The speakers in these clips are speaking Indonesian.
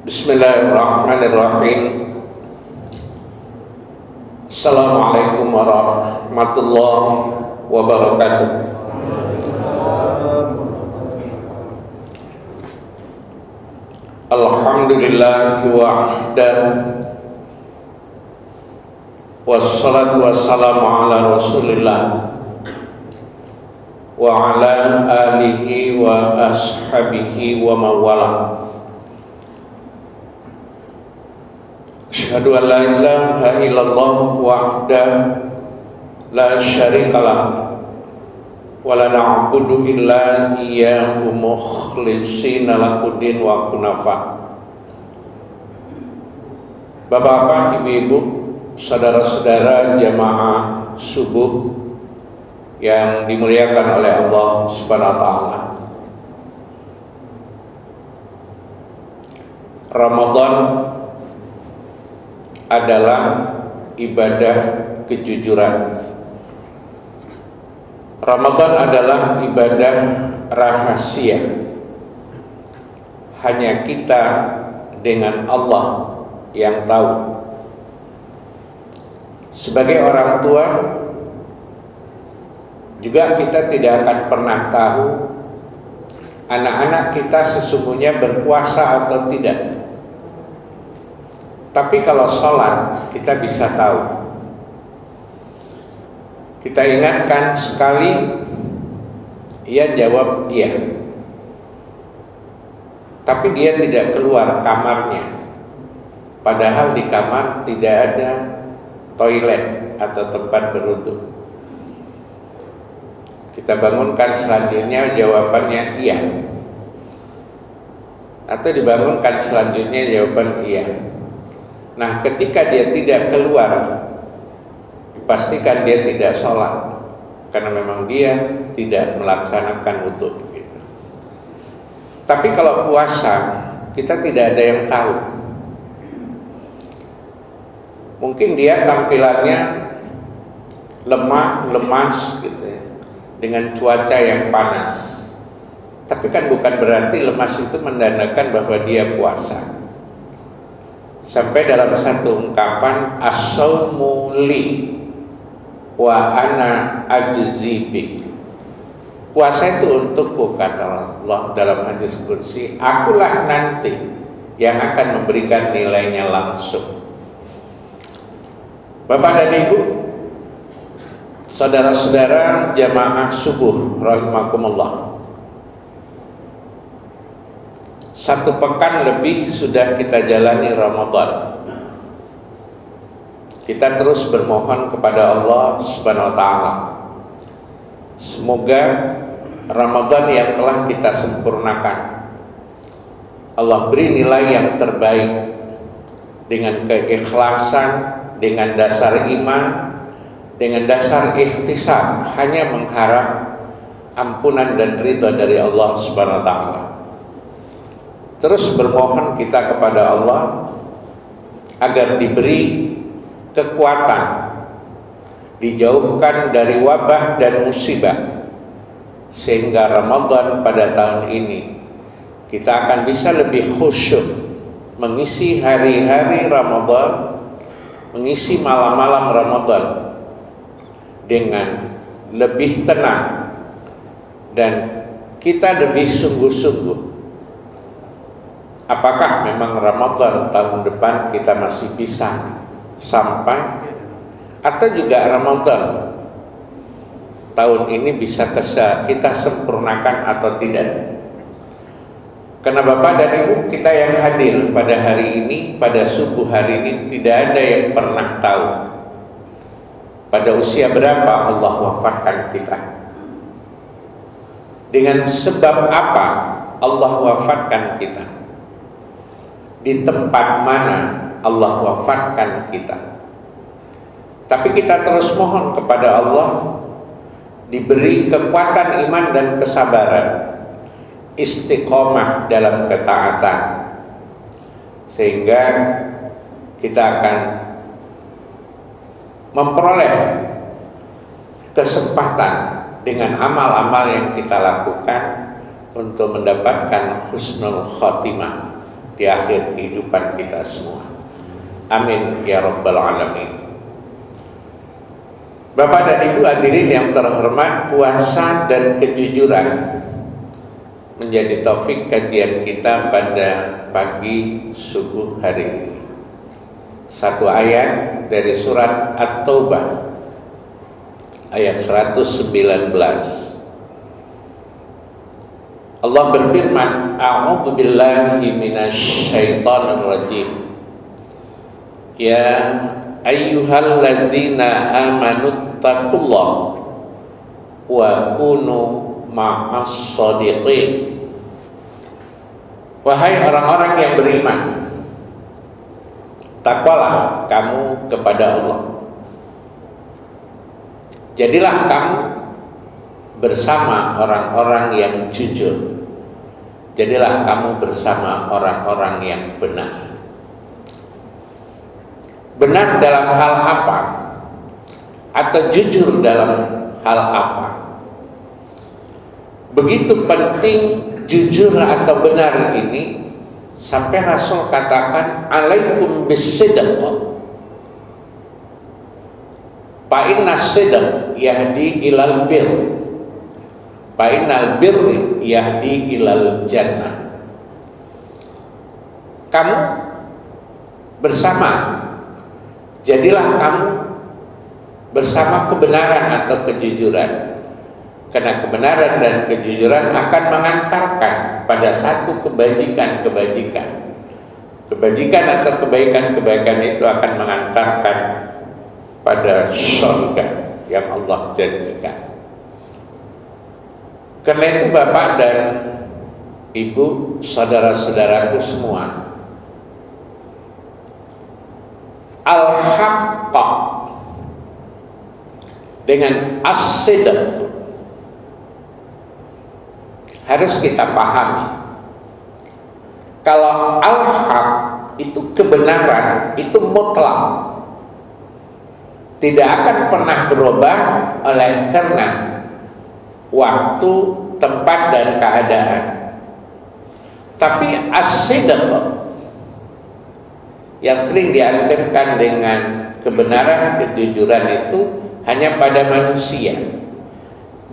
Bismillahirrahmanirrahim. Assalamualaikum warahmatullahi wabarakatuh. Alhamdulillahi wahdah, wassalatu wassalamu ala rasulillah wa ala alihi wa ashabihi wa mawala. Asyhadu an la ilaha illallah wahdahu la syarikalah wa la na'budu illa iyyahu mukhlishina lahuddin wa hunafa. Bapak-bapak, ibu-ibu, saudara-saudara jamaah subuh yang dimuliakan oleh Allah Subhanahu wa taala. Ramadan adalah ibadah kejujuran. Ramadan adalah ibadah rahasia. Hanya kita dengan Allah yang tahu. Sebagai orang tua juga kita tidak akan pernah tahu anak-anak kita sesungguhnya berpuasa atau tidak. Tapi kalau sholat kita bisa tahu. Kita ingatkan sekali, ia jawab iya. Tapi dia tidak keluar kamarnya. Padahal di kamar tidak ada toilet atau tempat berwudu. Kita bangunkan selanjutnya jawabannya iya. Atau dibangunkan selanjutnya jawaban iya. Nah, ketika dia tidak keluar, dipastikan dia tidak sholat, karena memang dia tidak melaksanakan wudu. Gitu. Tapi kalau puasa, kita tidak ada yang tahu. Mungkin dia tampilannya lemah, lemas, gitu ya, dengan cuaca yang panas. Tapi kan bukan berarti lemas itu menandakan bahwa dia puasa. Sampai dalam satu ungkapan, as-saumu li wa ana ajzi bi. Puasa itu untukku, kata Allah dalam hadis qudsi, akulah nanti yang akan memberikan nilainya langsung. Bapak dan Ibu, saudara-saudara jamaah subuh rahimakumullah. Satu pekan lebih sudah kita jalani Ramadan. Kita terus bermohon kepada Allah Subhanahu wa taala. Semoga Ramadan yang telah kita sempurnakan, Allah beri nilai yang terbaik dengan keikhlasan, dengan dasar iman, dengan dasar ihtisab, hanya mengharap ampunan dan ridha dari Allah Subhanahu wa taala. Terus bermohon kita kepada Allah agar diberi kekuatan, dijauhkan dari wabah dan musibah, sehingga Ramadan pada tahun ini kita akan bisa lebih khusyuk mengisi hari-hari Ramadan, mengisi malam-malam Ramadan dengan lebih tenang, dan kita lebih sungguh-sungguh. Apakah memang Ramadan tahun depan kita masih bisa sampai, atau juga Ramadan tahun ini bisa kita sempurnakan atau tidak? Karena Bapak dan Ibu kita yang hadir pada hari ini, pada subuh hari ini, tidak ada yang pernah tahu pada usia berapa Allah wafatkan kita, dengan sebab apa Allah wafatkan kita, di tempat mana Allah wafatkan kita. Tapi kita terus mohon kepada Allah diberi kekuatan iman dan kesabaran, istiqomah dalam ketaatan, sehingga kita akan memperoleh kesempatan dengan amal-amal yang kita lakukan untuk mendapatkan husnul khotimah, di akhir kehidupan kita semua. Amin ya rabbal alamin. Bapak dan Ibu hadirin yang terhormat, puasa dan kejujuran menjadi taufik kajian kita pada pagi subuh hari ini. Satu ayat dari surat At-Taubah ayat 119. Allah berfirman, A'udzu billahi minasy syaithanir rajim. Ya ayyuhalladzina amanu taqullaha wa kunu ma'as shadiqin. Wahai orang-orang yang beriman, takwalah kamu kepada Allah. Jadilah kamu bersama orang-orang yang jujur. Jadilah kamu bersama orang-orang yang benar. Benar dalam hal apa? Atau jujur dalam hal apa? Begitu penting jujur atau benar ini sampai Rasul katakan alaikum bisidq. Fa inna sidq yahdi ilal bir. Fa innal birri yahdi ilal jannah. Kamu bersama, jadilah kamu bersama kebenaran atau kejujuran. Karena kebenaran dan kejujuran akan mengantarkan pada satu kebajikan-kebajikan. Kebajikan atau kebaikan-kebaikan itu akan mengantarkan pada surga yang Allah janjikan. Karena itu Bapak dan Ibu, saudara-saudaraku semua, al-haqqa dengan as-sidq harus kita pahami. Kalau al-haq itu kebenaran, itu mutlak, tidak akan pernah berubah oleh karena waktu, tempat, dan keadaan. Tapi as-sidq yang sering diartikan dengan kebenaran, kejujuran itu hanya pada manusia.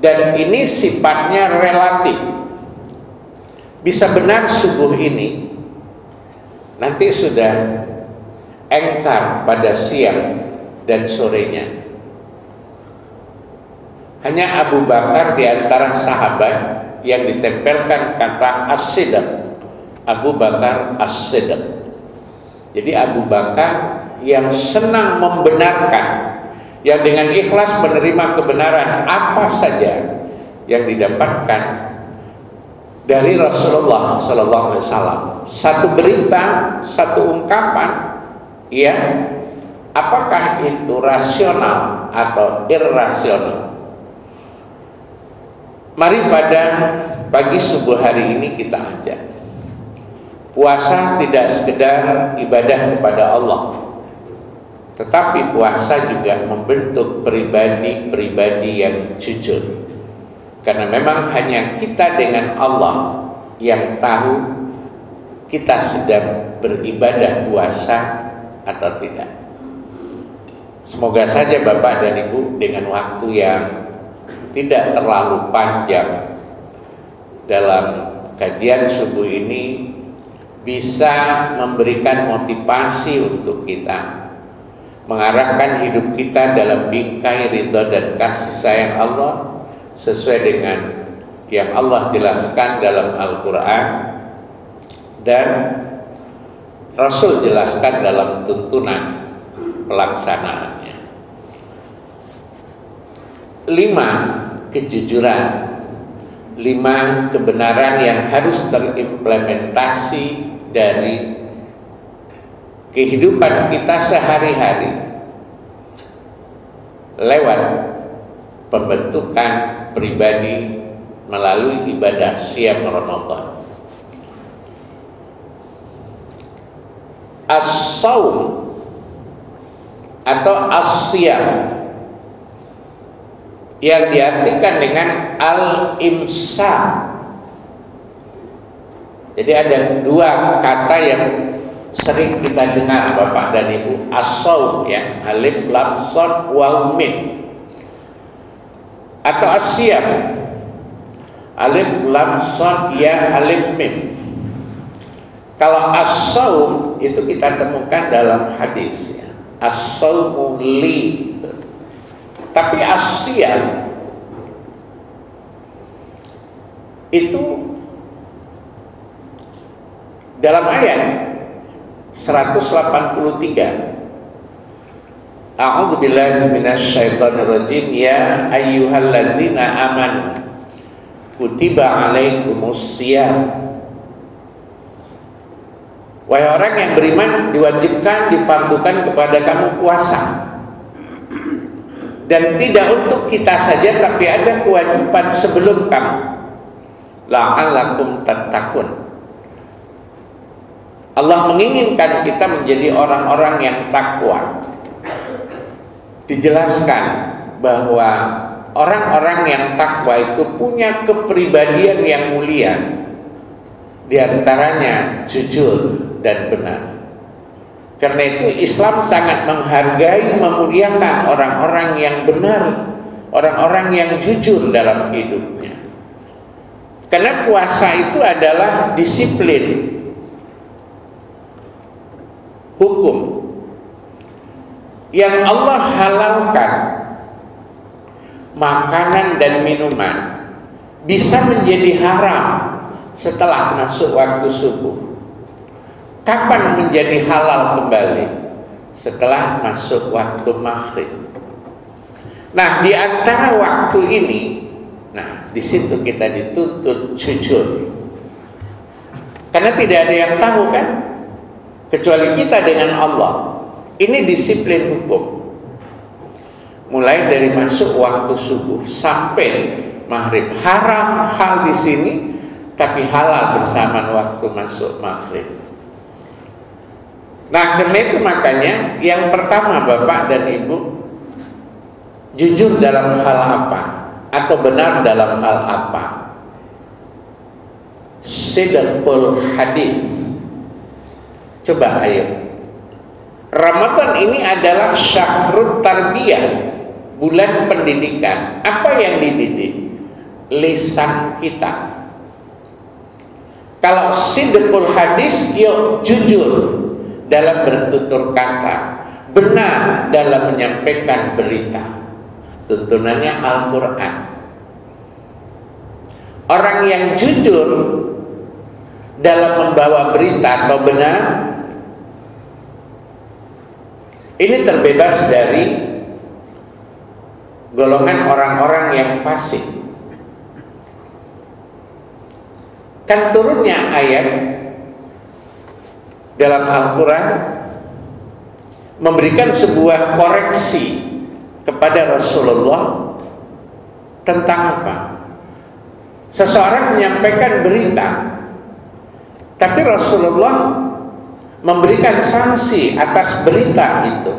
Dan ini sifatnya relatif. Bisa benar subuh ini, nanti sudah engkar pada siang dan sorenya. Hanya Abu Bakar di antara sahabat yang ditempelkan kata as-sidq. Abu Bakar as-sidq. Jadi Abu Bakar yang senang membenarkan, yang dengan ikhlas menerima kebenaran apa saja yang didapatkan dari Rasulullah SAW. Satu berita, satu ungkapan, ya, apakah itu rasional atau irrasional? Mari pada pagi subuh hari ini kita ajak. Puasa tidak sekedar ibadah kepada Allah, tetapi puasa juga membentuk pribadi-pribadi yang jujur. Karena memang hanya kita dengan Allah yang tahu kita sedang beribadah puasa atau tidak. Semoga saja Bapak dan Ibu dengan waktu yang tidak terlalu panjang dalam kajian subuh ini bisa memberikan motivasi untuk kita mengarahkan hidup kita dalam bingkai ridha dan kasih sayang Allah sesuai dengan yang Allah jelaskan dalam Al-Quran dan Rasul jelaskan dalam tuntunan pelaksanaannya. 5 kejujuran, 5 kebenaran yang harus terimplementasi dari kehidupan kita sehari-hari lewat pembentukan pribadi melalui ibadah siam Ramadan. As-saum atau as-siyam yang diartikan dengan al-imsak Jadi ada dua kata yang sering kita dengar Bapak dan Ibu, as-shaum ya, alif lam shad waw mim, atau as-siyam, alif lam shad ya alif mim. Kalau as-shaum itu kita temukan dalam hadis ya, as-shaumu li. Tapi as-siyam itu dalam ayat 183, A'udzubillahi minasyaitonirrajim, ya ayyuhalladzina amanu kutiba alaikumus syiyam. Wahai orang yang beriman, diwajibkan, difardukan kepada kamu puasa. Dan tidak untuk kita saja, tapi ada kewajiban sebelum kamu, la'allakum tattaqun. Allah menginginkan kita menjadi orang-orang yang takwa. Dijelaskan bahwa orang-orang yang takwa itu punya kepribadian yang mulia. Di antaranya jujur dan benar. Karena itu Islam sangat menghargai, memuliakan orang-orang yang benar, orang-orang yang jujur dalam hidupnya. Karena puasa itu adalah disiplin hukum yang Allah halalkan. Makanan dan minuman bisa menjadi haram setelah masuk waktu subuh. Kapan menjadi halal kembali? Setelah masuk waktu maghrib. Nah, di antara waktu ini, nah, di situ kita dituntut jujur. Karena tidak ada yang tahu kan, kecuali kita dengan Allah. Ini disiplin hukum. Mulai dari masuk waktu subuh sampai maghrib. Haram hal di sini, tapi halal bersamaan waktu masuk maghrib. Nah, karena itu makanya yang pertama Bapak dan Ibu, jujur dalam hal apa atau benar dalam hal apa? Sidqul hadis. Coba ayo. Ramadan ini adalah syahrut tarbiyah, bulan pendidikan. Apa yang dididik? Lisan kita. Kalau sidqul hadis, yuk jujur dalam bertutur kata, benar dalam menyampaikan berita. Tuntunannya Al-Quran. Orang yang jujur dalam membawa berita atau benar, ini terbebas dari golongan orang-orang yang fasik. Kan turunnya ayat dalam Al-Quran memberikan sebuah koreksi kepada Rasulullah tentang apa? Seseorang menyampaikan berita, tapi Rasulullah memberikan sanksi atas berita itu.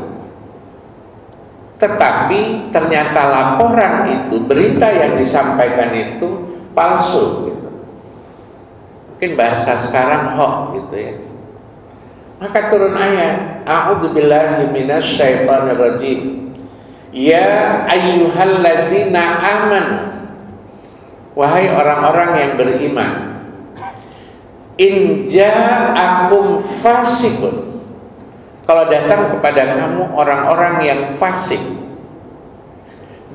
Tetapi ternyata laporan itu, berita yang disampaikan itu palsu gitu. Mungkin bahasa sekarang hoax gitu ya. Maka turun ayat, A'udzubillahi minasyaitonirrajim, ya ayyuhalladzina amanu, wahai orang-orang yang beriman, in ja'akum fasikun, kalau datang kepada kamu orang-orang yang fasik,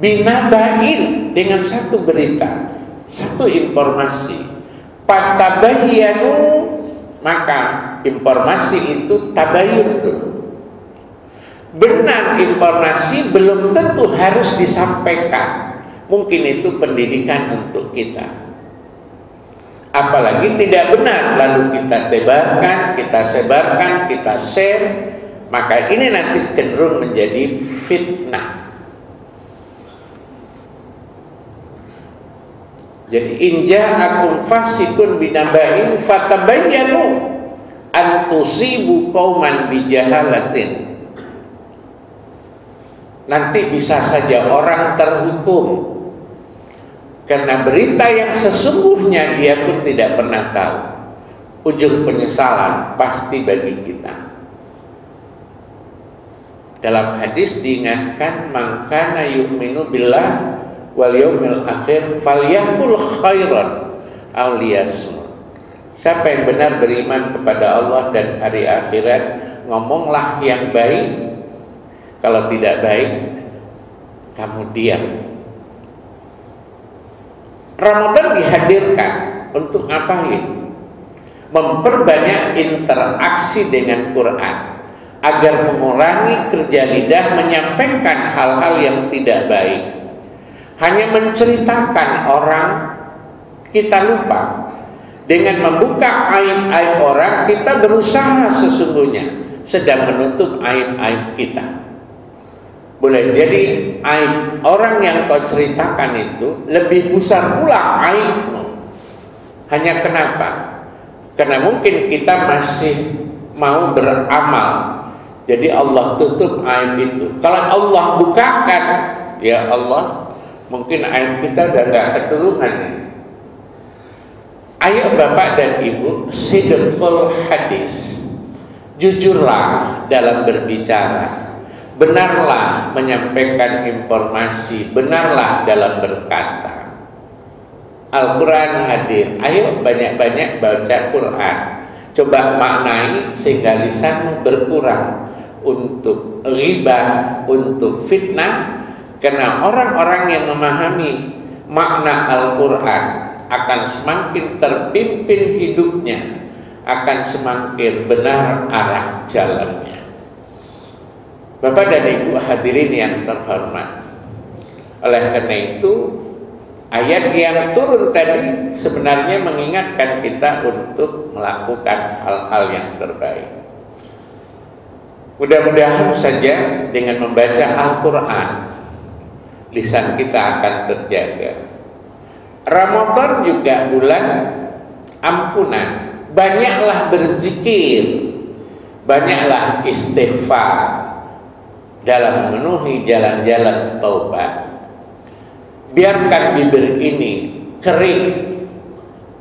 binabain, dengan satu berita, satu informasi, fatabayyanu, maka informasi itu tabayun dulu. Benar informasi belum tentu harus disampaikan. Mungkin itu pendidikan untuk kita. Apalagi tidak benar lalu kita tebarkan, kita sebarkan, kita share, maka ini nanti cenderung menjadi fitnah. Jadi inja akum fasikun binabain fatabayyanu an tusibu qauman bijahalatin. Nanti bisa saja orang terhukum karena berita yang sesungguhnya dia pun tidak pernah tahu. ujung penyesalan pasti bagi kita. Dalam hadis diingatkan, man kana yu'minu billah wal yaumil akhir falyakul khairan aw liyasmut. Siapa yang benar beriman kepada Allah dan hari akhirat, ngomonglah yang baik. Kalau tidak baik, kamu diam. Ramadan dihadirkan untuk ngapain? Memperbanyak interaksi dengan Quran agar mengurangi kerja lidah menyampaikan hal-hal yang tidak baik. Hanya menceritakan orang, kita lupa. Dengan membuka aib-aib orang, kita berusaha sesungguhnya sedang menutup aib-aib kita. Boleh jadi aib orang yang kau ceritakan itu lebih besar pula aibmu. Hanya kenapa? Karena mungkin kita masih mau beramal, jadi Allah tutup aib itu. Kalau Allah bukakan, ya Allah, mungkin aib kita udah gak keturunan. Ayo Bapak dan Ibu, sidqul hadis, jujurlah dalam berbicara, benarlah menyampaikan informasi, benarlah dalam berkata. Al-Quran hadir, ayo banyak-banyak baca Quran, coba maknai sehingga lisanmu berkurang untuk ghibah, untuk fitnah. Karena orang-orang yang memahami makna Al-Quran akan semakin terpimpin hidupnya, akan semakin benar arah jalannya. Bapak dan Ibu hadirin yang terhormat, oleh karena itu ayat yang turun tadi sebenarnya mengingatkan kita untuk melakukan hal-hal yang terbaik. Mudah-mudahan saja dengan membaca Al-Quran, lisan kita akan terjaga. Ramadan juga bulan ampunan. Banyaklah berzikir, banyaklah istighfar dalam memenuhi jalan-jalan taubat. Biarkan bibir ini kering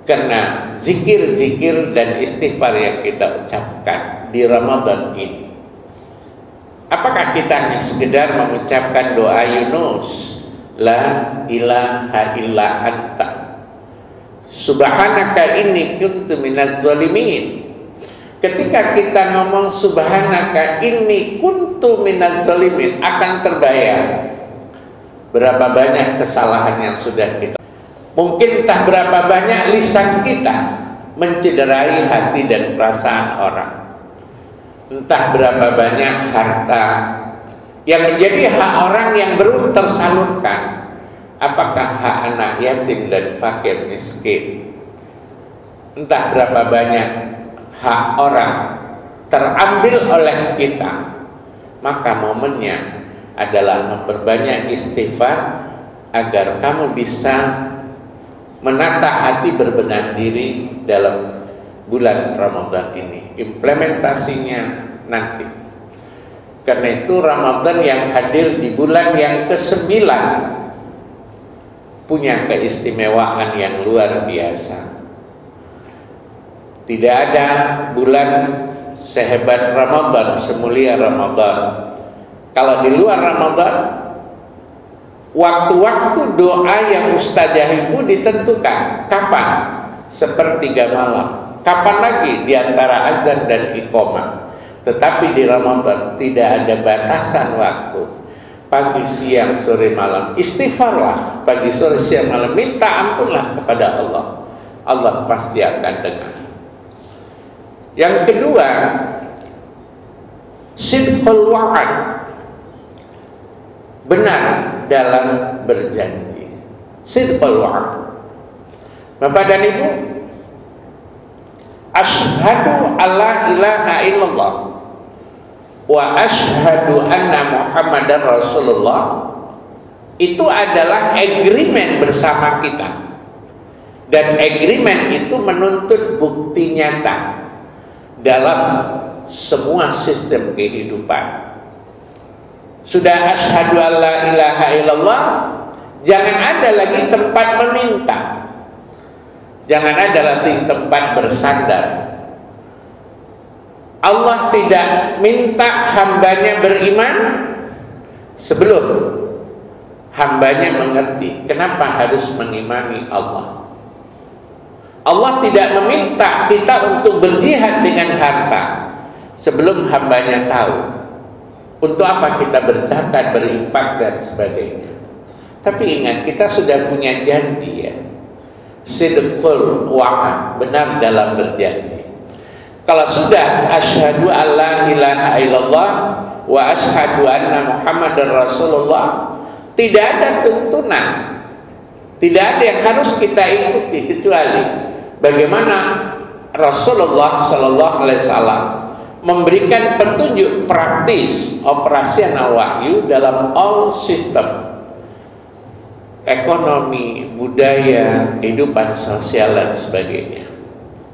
karena zikir-zikir dan istighfar yang kita ucapkan di Ramadan ini. Apakah kita hanya sekedar mengucapkan doa Yunus, la ilaha illa anta subhanaka inni kuntu minaz zalimin? Ketika kita ngomong subhanaka inni kuntu minaz zalimin, akan terbayang berapa banyak kesalahan yang sudah kita, mungkin entah berapa banyak lisan kita mencederai hati dan perasaan orang, entah berapa banyak harta yang menjadi hak orang yang belum tersalurkan. Apakah hak anak yatim dan fakir miskin, entah berapa banyak hak orang terambil oleh kita. Maka momennya adalah memperbanyak istighfar agar kamu bisa menata hati, berbenah diri dalam bulan Ramadan ini. Implementasinya nanti. Karena itu Ramadan yang hadir di bulan yang ke-9 punya keistimewaan yang luar biasa. Tidak ada bulan sehebat Ramadan, semulia Ramadan. Kalau di luar Ramadan, waktu-waktu doa yang mustajab itu ditentukan. Kapan? Sepertiga malam. Kapan lagi? Di antara azan dan iqamah. Tetapi di Ramadan tidak ada batasan waktu. Pagi, siang, sore, malam. Istighfarlah pagi, sore, siang, malam. Minta ampunlah kepada Allah. Allah pasti akan dengar. Yang kedua, sidqul wa'ad, benar dalam berjanji. Sidqul wa'ad. Bapak dan Ibu, asyhadu alla ilaha illallah wa asyhadu anna Muhammadar Rasulullah, itu adalah agreement bersama kita. Dan agreement itu menuntut bukti nyata dalam semua sistem kehidupan. Sudah asyhadu alla ilaha illallah, jangan ada lagi tempat meminta, jangan ada lagi tempat bersandar. Allah tidak minta hambanya beriman sebelum hambanya mengerti kenapa harus mengimani Allah. Allah tidak meminta kita untuk berjihad dengan harta sebelum hambanya tahu untuk apa kita berzakat, berinfak dan sebagainya. Tapi ingat, kita sudah punya janji ya, sidqul wa'ad, benar dalam berjanji. Kalau sudah asyhadu alla ilaha illallah wa asyhadu anna muhammadar rasulullah, tidak ada tuntunan, tidak ada yang harus kita ikuti kecuali bagaimana Rasulullah Sallallahu Alaihi Wasallam memberikan petunjuk praktis operasional wahyu dalam all system ekonomi, budaya, kehidupan sosial dan sebagainya.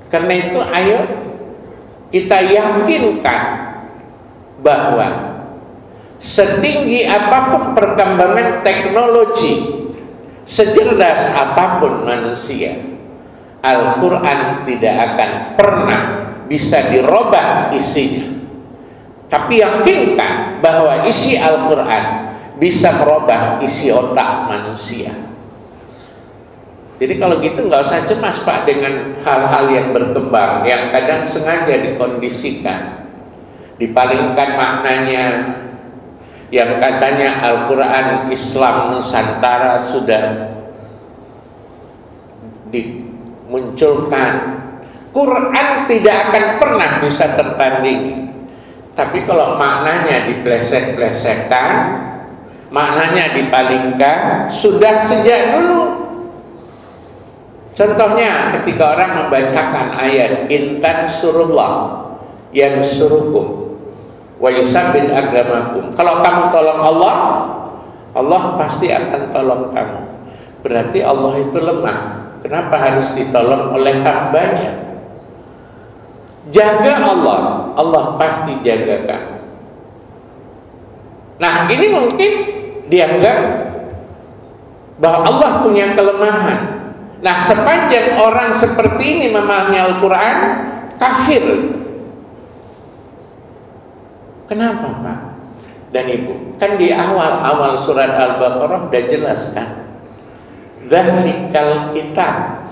Karena itu ayo kita yakinkan bahwa setinggi apapun perkembangan teknologi, secerdas apapun manusia, Al-Quran tidak akan pernah bisa dirubah isinya. Tapi yakinkan bahwa isi Al-Quran bisa merubah isi otak manusia. Jadi kalau gitu nggak usah cemas Pak dengan hal-hal yang berkembang, yang kadang sengaja dikondisikan, dipalingkan maknanya, yang katanya Al-Quran Islam Nusantara sudah dimunculkan. Quran tidak akan pernah bisa tertandingi. Tapi kalau maknanya dipleset-plesetkan, maknanya dipalingkan, sudah sejak dulu. Contohnya ketika orang membacakan ayat intan surullah yang suruhkum wa yusabbit agamakum, kalau kamu tolong Allah, Allah pasti akan tolong kamu. Berarti Allah itu lemah. Kenapa harus ditolong oleh hambanya? Jaga Allah, Allah pasti jaga kamu. Nah, ini mungkin dianggap bahwa Allah punya kelemahan. Nah, sepanjang orang seperti ini memahami Al-Quran, kafir. Kenapa Pak dan Ibu? Kan di awal surat Al-Baqarah sudah jelaskan, dzalikal kitab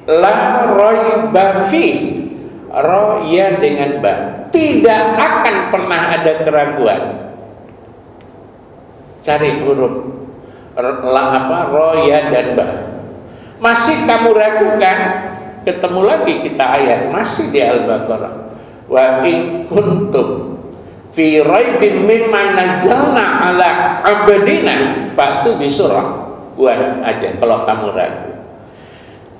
la raiba fi, roya dengan ba, tidak akan pernah ada keraguan. Cari huruf roya dan ba. Masih kamu ragukan, ketemu lagi kita ayat masih di Al-Baqarah. Wa in kuntum fi raibin mimma nazzalna ala abdina fa'tu bi surah. Buat aja kalau kamu ragu.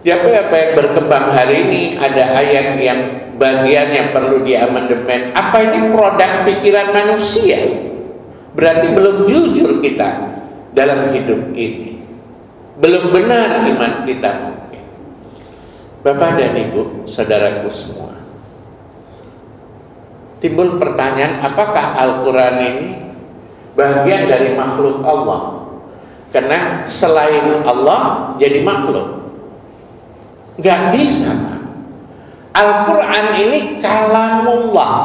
Apa yang berkembang hari ini, ada ayat yang bagian yang perlu diamandemen. Apa ini produk pikiran manusia? Berarti belum jujur kita dalam hidup ini, belum benar iman kita mungkin. Bapak dan Ibu, saudaraku semua, timbul pertanyaan, apakah Al-Quran ini bagian dari makhluk Allah? Karena selain Allah jadi makhluk, nggak bisa. Al-Quran ini kalamullah,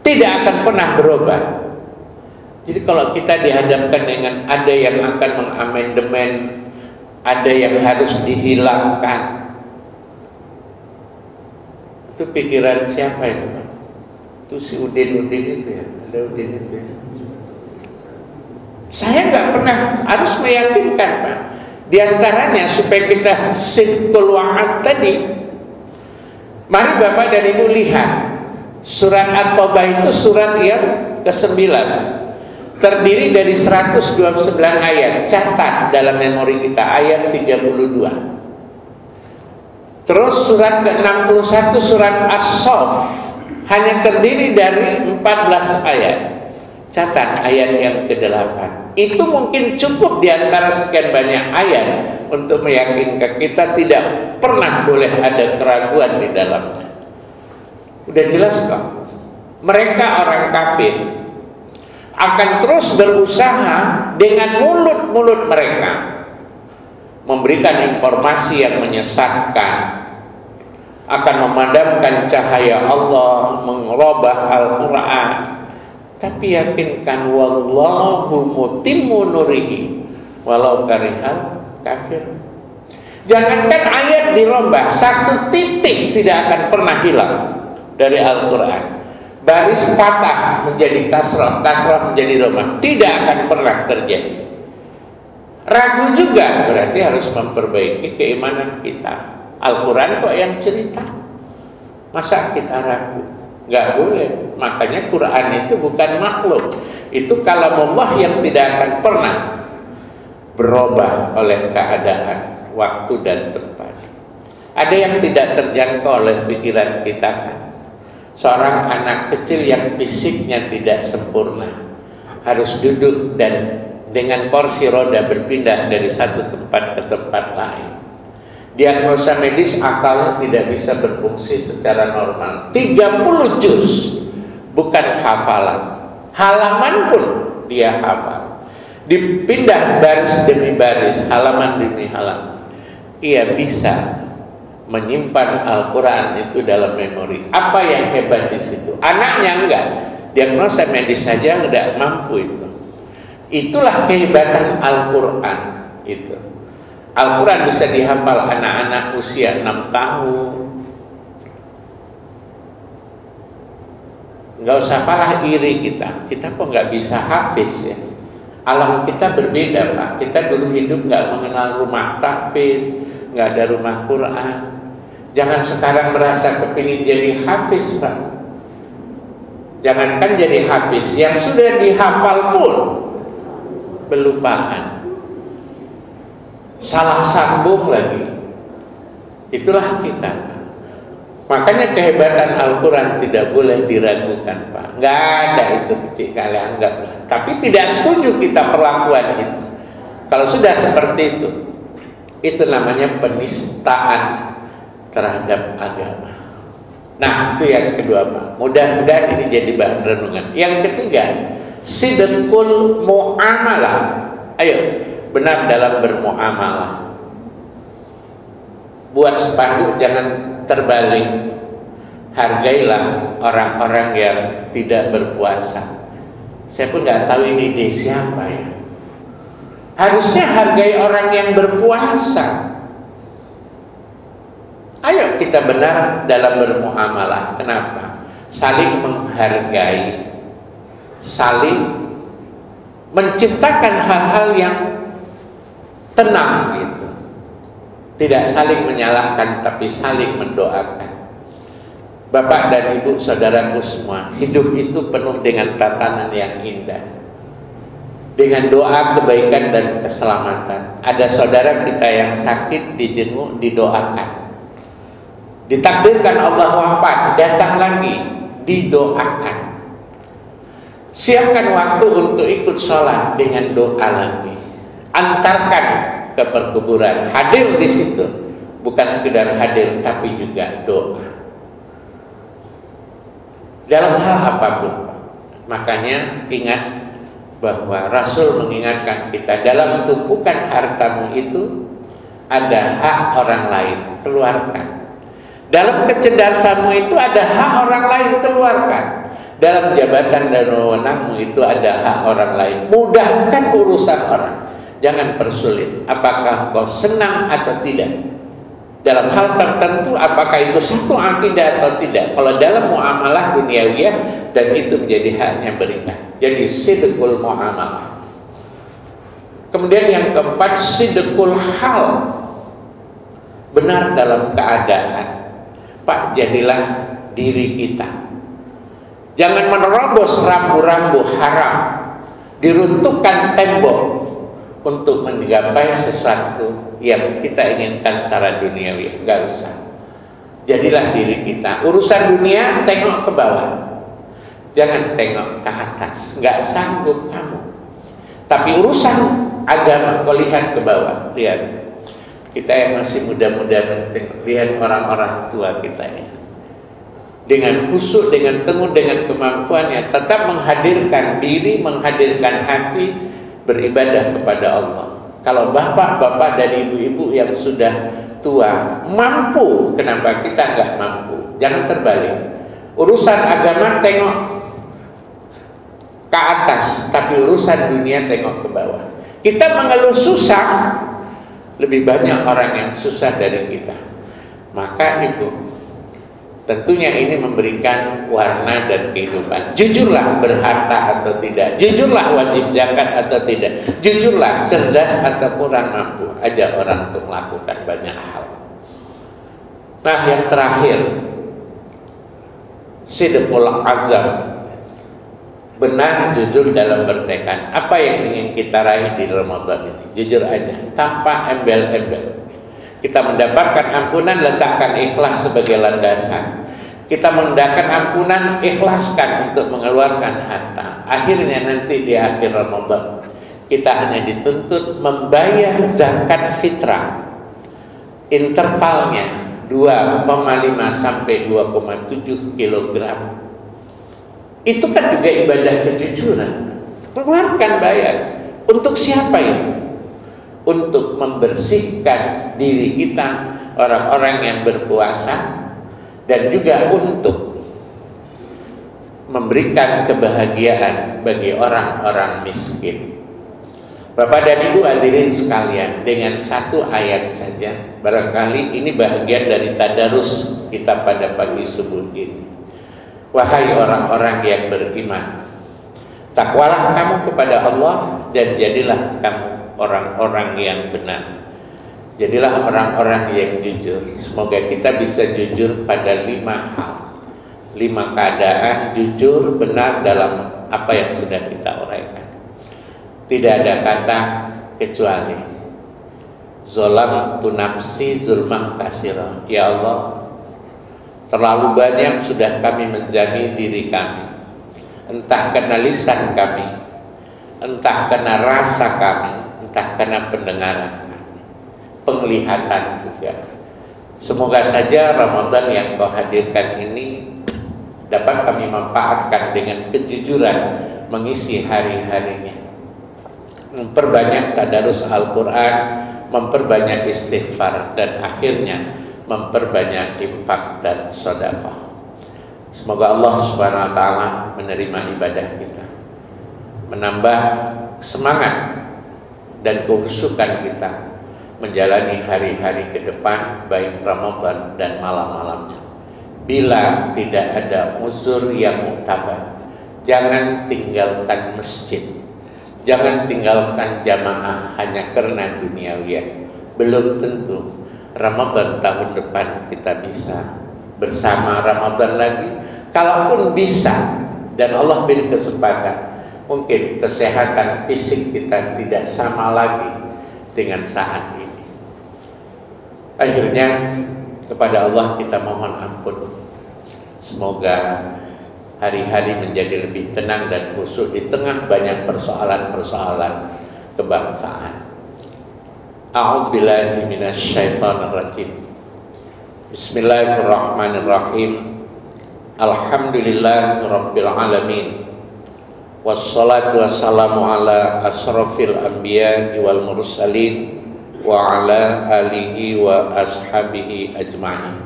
tidak akan pernah berubah. Jadi kalau kita dihadapkan dengan ada yang akan mengamandemen, ada yang harus dihilangkan, itu pikiran siapa itu Pak? Itu si Udin itu ya, ada Udin itu ya. Saya nggak pernah, harus meyakinkan Pak. Di antaranya supaya kita sidqul wa'ad tadi. Mari Bapak dan Ibu lihat, surat At-Taubah itu surat yang ke-9. Terdiri dari 129 ayat. Catat dalam memori kita ayat 32. Terus surat ke-61 surat As-Saff hanya terdiri dari 14 ayat. Catat ayat yang ke-8. Itu mungkin cukup di antara sekian banyak ayat untuk meyakinkan kita tidak pernah boleh ada keraguan di dalamnya. Udah jelas kok. Mereka orang kafir akan terus berusaha dengan mulut-mulut mereka memberikan informasi yang menyesatkan, akan memadamkan cahaya Allah, merubah Al-Quran. Tapi yakinkan, wallahu mutimmu nurihi walau karihal kafir. Jangankan ayat dirubah, satu titik tidak akan pernah hilang dari Al-Quran. Baris patah menjadi kasrah, kasrah menjadi dhammah, tidak akan pernah terjadi. Ragu juga berarti harus memperbaiki keimanan kita. Al-Quran kok yang cerita, masa kita ragu? Nggak boleh. Makanya Quran itu bukan makhluk, itu kalamullah yang tidak akan pernah berubah oleh keadaan, waktu dan tempat. Ada yang tidak terjangkau oleh pikiran kita kan. Seorang anak kecil yang fisiknya tidak sempurna harus duduk dan dengan kursi roda berpindah dari satu tempat ke tempat lain. Diagnosa medis, akalnya tidak bisa berfungsi secara normal. 30 juz, bukan hafalan. Halaman pun dia hafal. Dipindah baris demi baris, halaman demi halaman. Ia bisa menyimpan Al-Quran itu dalam memori. Apa yang hebat di situ? Anaknya enggak. Diagnosa medis saja enggak mampu itu. Itulah kehebatan Al-Quran itu. Al-Quran bisa dihafal anak-anak usia 6 tahun. Nggak usah palah iri kita. Kita kok nggak bisa hafiz ya? Alam kita berbeda Pak. Kita dulu hidup nggak mengenal rumah tahfiz, nggak ada rumah Quran. Jangan sekarang merasa kepingin jadi hafiz Pak. Jangankan jadi hafiz, yang sudah dihafal pun belupaan. Salah sambung lagi. Itulah kita. Makanya kehebatan Al-Quran tidak boleh diragukan Pak. Nggak ada itu kecil kalian anggaplah. Tapi tidak setuju kita perlakuan itu. Kalau sudah seperti itu namanya penistaan terhadap agama. Nah itu yang kedua Pak. Mudah-mudahan ini jadi bahan renungan. Yang ketiga, sidqul muamalah. Ayo, benar dalam bermuamalah. Buat spanduk jangan terbalik. Hargailah orang-orang yang tidak berpuasa. Saya pun nggak tahu ini ide siapa ya. Harusnya hargai orang yang berpuasa. Ayo kita benar dalam bermuamalah. Kenapa? Saling menghargai, saling menciptakan hal-hal yang tenang gitu. Tidak saling menyalahkan tapi saling mendoakan. Bapak dan Ibu, saudaraku semua, hidup itu penuh dengan tatanan yang indah. Dengan doa kebaikan dan keselamatan. Ada saudara kita yang sakit, dijenguk, didoakan. Ditakdirkan Allah wafat, datang lagi, didoakan. Siapkan waktu untuk ikut sholat dengan doa lagi. Antarkan ke perkuburan, hadir di situ, bukan sekedar hadir tapi juga doa. Dalam hal apapun, makanya ingat bahwa Rasul mengingatkan kita, dalam tumpukan hartamu itu ada hak orang lain, keluarkan. Dalam kecerdasanmu itu ada hak orang lain, keluarkan. Dalam jabatan dan wewenangmu itu ada hak orang lain, mudahkan urusan orang. Jangan persulit. Apakah kau senang atau tidak dalam hal tertentu, apakah itu satu akidah atau tidak. Kalau dalam muamalah duniawiyah, dan itu menjadi haknya berikan. Jadi sidqul muamalah. Kemudian yang keempat, sidqul hal. Benar dalam keadaan. Pak, jadilah diri kita. Jangan menerobos rambu-rambu haram, diruntuhkan tembok untuk menggapai sesuatu yang kita inginkan secara duniawi. Enggak usah. Jadilah diri kita. Urusan dunia tengok ke bawah, jangan tengok ke atas. Enggak sanggup kamu. Tapi urusan agama kau lihat ke bawah. Lihat kita yang masih muda-muda, lihat orang-orang tua kita ini dengan khusyuk, dengan teguh, dengan kemampuannya tetap menghadirkan diri, menghadirkan hati, beribadah kepada Allah. Kalau bapak-bapak dan ibu-ibu yang sudah tua mampu, kenapa kita nggak mampu? Jangan terbalik. Urusan agama tengok ke atas, tapi urusan dunia tengok ke bawah. Kita mengeluh susah, lebih banyak orang yang susah dari kita. Maka itu tentunya ini memberikan warna dan kehidupan. Jujurlah berharta atau tidak, jujurlah wajib zakat atau tidak, jujurlah cerdas atau kurang mampu. Ajak orang untuk melakukan banyak hal. Nah, yang terakhir, sidqul azam, benar jujur dalam bertekad. Apa yang ingin kita raih di Ramadan ini? Jujur aja, tanpa embel-embel. Kita mendapatkan ampunan, letakkan ikhlas sebagai landasan. Kita mendapatkan ampunan, ikhlaskan untuk mengeluarkan harta. Akhirnya nanti di akhir Ramadan kita hanya dituntut membayar zakat fitrah. Intervalnya 2,5 sampai 2,7 kilogram. Itu kan juga ibadah kejujuran. Keluarkan bayar. Untuk siapa itu? Untuk membersihkan diri kita, orang-orang yang berpuasa, dan juga untuk memberikan kebahagiaan bagi orang-orang miskin. Bapak dan Ibu hadirin sekalian, dengan satu ayat saja, barangkali ini bahagian dari tadarus kita pada pagi subuh ini. Wahai orang-orang yang beriman, takwalah kamu kepada Allah dan jadilah kamu orang-orang yang benar. Jadilah orang-orang yang jujur. Semoga kita bisa jujur pada 5 hal, 5 keadaan jujur benar dalam apa yang sudah kita uraikan. Tidak ada kata kecuali zolam tu nafsi zulmah kasira. Ya Allah, terlalu banyak sudah kami menjami diri kami, entah karena lisan kami, entah karena rasa kami, entah karena pendengaran, penglihatan juga. Semoga saja Ramadan yang kau hadirkan ini dapat kami manfaatkan dengan kejujuran mengisi hari-harinya, memperbanyak tadarus Al-Quran, memperbanyak istighfar, dan akhirnya memperbanyak infak dan sedekah. Semoga Allah Subhanahu wa Ta'ala menerima ibadah kita, menambah semangat dan kehusukan kita menjalani hari-hari ke depan, baik Ramadan dan malam-malamnya. Bila tidak ada uzur yang muktabar, jangan tinggalkan masjid, jangan tinggalkan jamaah hanya karena duniawian. Belum tentu Ramadan tahun depan kita bisa bersama Ramadan lagi. Kalaupun bisa dan Allah beri kesempatan, mungkin kesehatan fisik kita tidak sama lagi dengan saat ini. Akhirnya kepada Allah kita mohon ampun. Semoga hari-hari menjadi lebih tenang dan khusyuk di tengah banyak persoalan-persoalan kebangsaan. A'udzubillahi minasyaitonirrajim. Bismillahirrahmanirrahim. Alhamdulillahirabbil alamin. Wassalatu wassalamu ala asrofil anbiya wal mursalin wa ala alihi wa ashabihi ajma'in.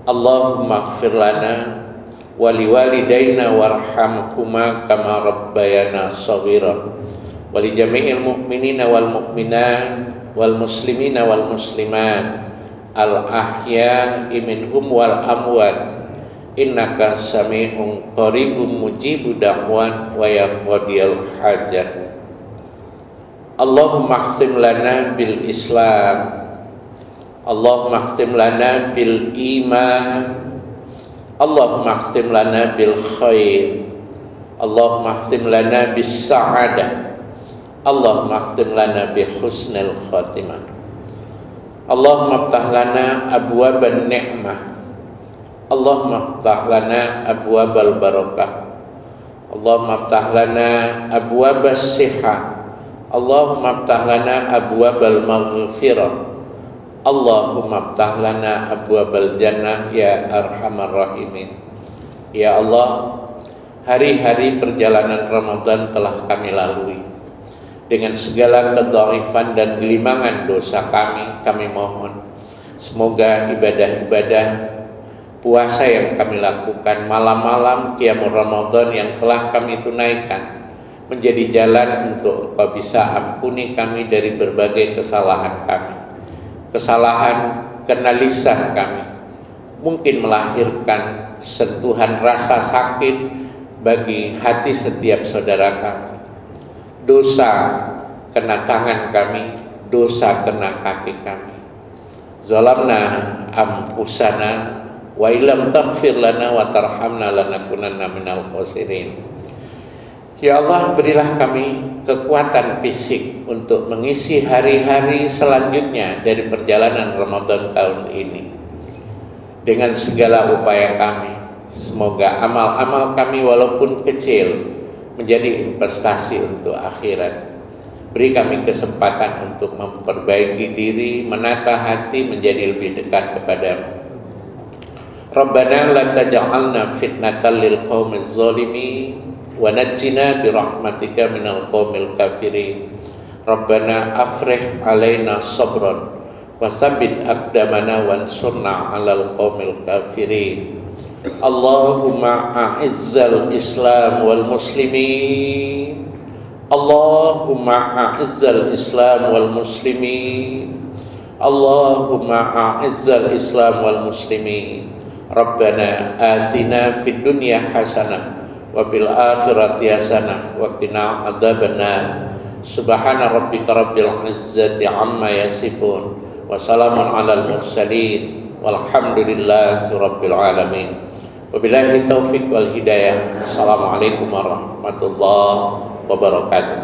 Allahumma ighfir lana wa liwalidayna warhamhuma kama rabbayana shaghira wa li jami'il mu'minina wal mu'minat wal muslimina wal muslimat al ahya'i minhum wal amwat innaka sami'un qaribun mujibu da'wan wa yaqdiyal hajat. Allahumma khtim lana bil Islam, Allahumma khtim lana bil iman, Allahumma khtim lana bil khair, Allahumma khtim lana bis sa'adah, Allahumma khtim lana bi husnil khatimah. Allahumma ftah lana abwaban ni'mah, Allahumma ftah lana abwabal barakah, Allahumma ftah lana abwabas sihah, Allahumma ftah lana abwabal maghfirah, Allahumma ftah lana abwabal jannah ya arhamar rahimin. Ya Allah, hari-hari perjalanan Ramadan telah kami lalui. Dengan segala kedhaifan dan gelimangan dosa kami mohon Semoga ibadah-ibadah puasa yang kami lakukan, malam-malam qiyamul Ramadan yang telah kami tunaikan, menjadi jalan untuk Engkau bisa ampuni kami dari berbagai kesalahan kami. Kesalahan karena lisan kami mungkin melahirkan sentuhan rasa sakit bagi hati setiap saudara kami. Dosa kena tangan kami, dosa kena kaki kami. Zalamna anfusana wa illam taghfir lana wa tarhamna lanakunanna minal khasirin. Ya Allah, berilah kami kekuatan fisik untuk mengisi hari-hari selanjutnya dari perjalanan Ramadan tahun ini. Dengan segala upaya kami, semoga amal-amal kami walaupun kecil menjadi investasi untuk akhirat. Beri kami kesempatan untuk memperbaiki diri, menata hati menjadi lebih dekat kepadamu. Rabbana la taj'alna fitnatan lil qaumiz zalimin wa najjina bi rahmatika minal qaumil kafirin. Rabbana afrih alaina sabran wa sabbit aqdamana wansurna 'alal qaumil kafirin. Allahumma a'izzal Islam wal muslimin. Allahumma a'izzal Islam wal muslimin. Allahumma a'izzal Islam wal muslimin. Rabbana atina fid dunya hasanah wa fil akhirati hasanah wa qina adzabannar. Subhana rabbika rabbil izzati amma yasifun wa salamun alal mursalin walhamdulillahi rabbil alamin. Wabillahi taufiq wal hidayah. Assalamualaikum warahmatullahi wabarakatuh.